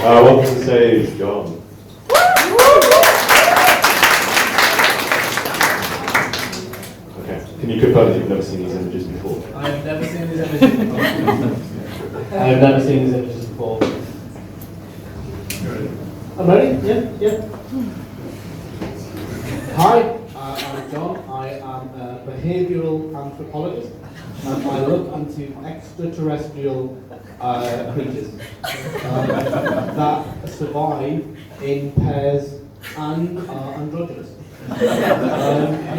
Welcome to the stage, John. Okay, can you confirm that you've never seen these images before? I have never seen these images before. I have never seen these images before. I'm ready? Yeah. Hi, I'm John. I am a behavioural anthropologist, and I look into extraterrestrial creatures that survive in pairs and are androgynous.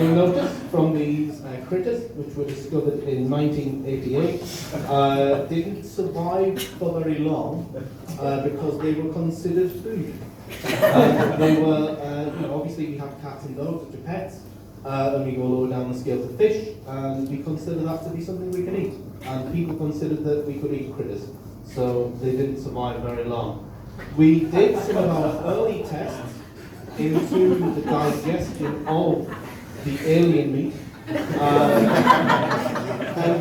You'll notice from these critters, which were discovered in 1988, didn't survive for very long because they were considered food. They were, obviously we have cats and dogs which are pets, and we go lower down the scale to fish, and we consider that to be something we can eat. And people considered that we could eat critters, so they didn't survive very long. We did some of our early tests into the digestion of the alien meat, and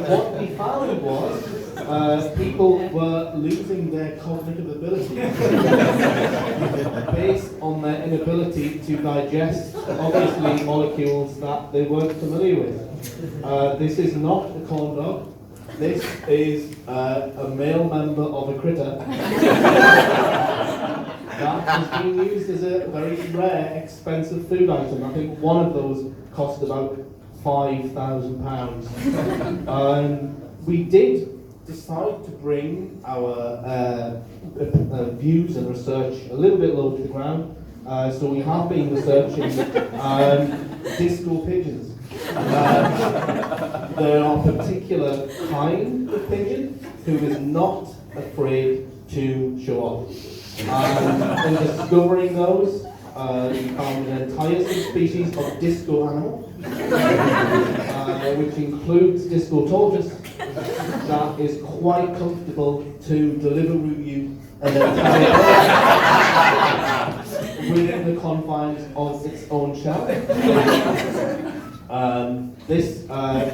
what we found was people were losing their cognitive ability based on their inability to digest, obviously, molecules that they weren't familiar with. This is not a corn dog. This is a male member of a critter that has been used as a very rare, expensive food item. I think one of those cost about £5,000. We did decide to bring our views and research a little bit low to the ground. So we have been researching disco pigeons. There are a particular kind of pigeon who is not afraid to show off. In discovering those, we found an entire subspecies of disco animal, which includes disco tortoise, that is quite comfortable to deliver you an entire within the confines of its own shell.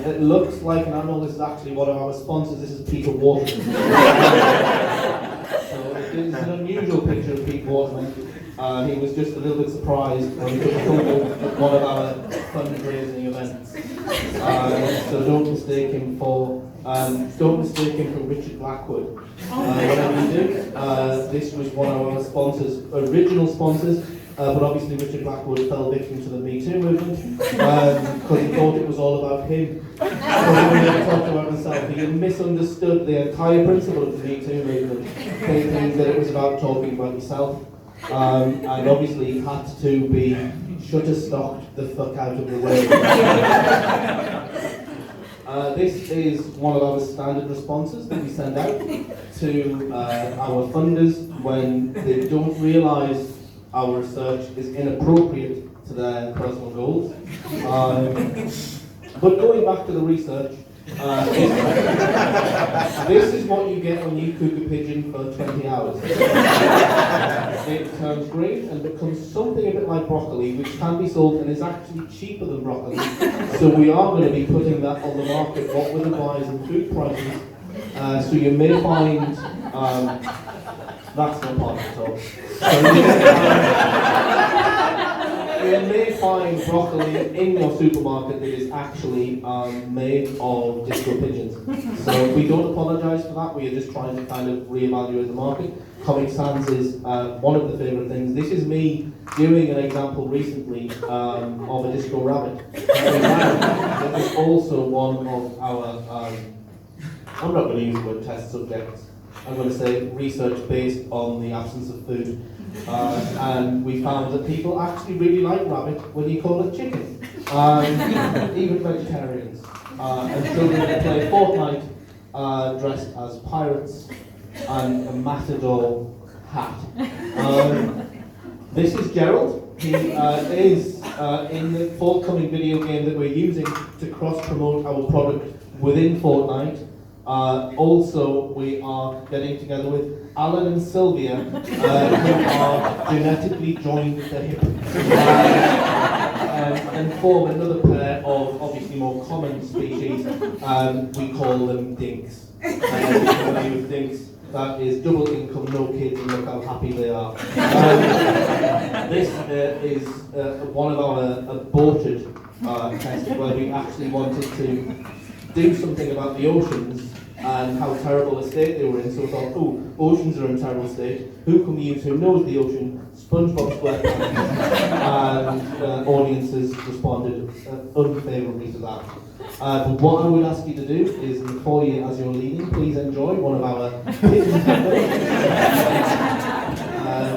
It looks like an animal. This is actually one of our sponsors. This is Peter Waterman. So it is an unusual picture of Pete Waterman. He was just a little bit surprised when he took a photo at one of our fundraising events. So don't mistake him for Richard Blackwood. Whatever you do, this was one of our sponsors, original sponsors. But obviously Richard Blackwood fell victim to the Me Too movement because he thought it was all about him. So he never talked about himself. He misunderstood the entire principle of the Me Too movement, thinking that it was about talking about yourself. And obviously he had to be shutterstocked the fuck out of the way. This is one of our standard responses that we send out to our funders when they don't realise our research is inappropriate to their personal goals. But going back to the research, this is what you get when you cook a pigeon for 20 hours. It turns green and becomes something a bit like broccoli, which can be sold and is actually cheaper than broccoli. So we are going to be putting that on the market, what with the rise in food prices. So you may find that's not part of the talk. So you may find broccoli in your supermarket that is actually made of disco pigeons. So we don't apologise for that. We are just trying to kind of reevaluate the market. Comic Sans is one of the favourite things. This is me doing an example recently of a disco rabbit. That is also one of our. I'm not going to use the word test subjects. I'm going to say research based on the absence of food. And we found that people actually really like rabbit when you call it chicken. Even vegetarians. And children that play Fortnite dressed as pirates and a matador hat. This is Gerald. He is in the forthcoming video game that we're using to cross-promote our product within Fortnite. Also, we are getting together with Alan and Sylvia, who are genetically joined at the hip, and form another pair of obviously more common species. We call them dinks. Dinks. that is double income, no kids, and look how happy they are. This is one of our aborted tests where we actually wanted to do something about the oceans and how terrible a state they were in. So we thought, oh, oceans are in terrible state. Who can we use who knows the ocean? SpongeBob SquarePants. And audiences responded unfavourably to that. But what I would ask you to do is, in the foyer as you're leaving, please enjoy one of our pigeon temples.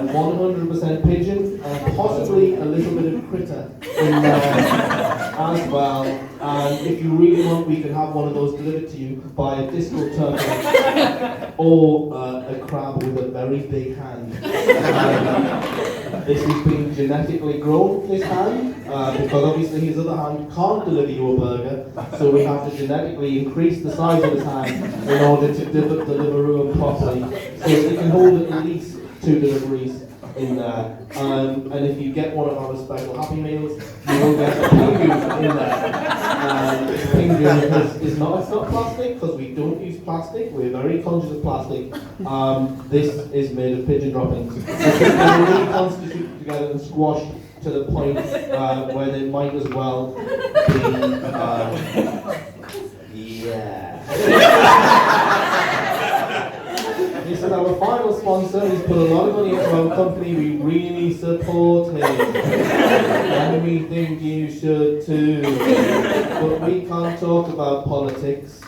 100% pigeon, possibly a little bit of critter in there as well. And if you really want, we can have one of those delivered to you by a disco turtle or a crab with a very big hand. This has been genetically grown, this hand, because obviously his other hand can't deliver you a burger, so we have to genetically increase the size of his hand in order to deliver him properly. So it can hold at least 2 deliveries in there. And if you get one of our special Happy Meals, you will get a penguin in there. The penguin it's not plastic, because we don't use plastic. We're very conscious of plastic. This is made of pigeon droppings. So they're really constituted together and squashed to the point where they might as well be, yeah. This is our final sponsor. He's put a lot of money into our company. We really support him. And we think you should too. But we can't talk about politics.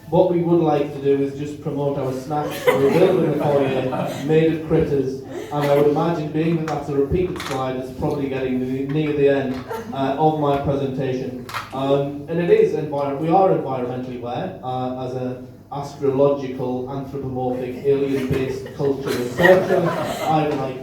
What we would like to do is just promote our snacks that are available in the foyer, made of critters. And I would imagine, being that that's a repeated slide, it's probably getting near the end of my presentation. And it is we are environmentally aware as a astrological, anthropomorphic, alien-based culture researcher. I would like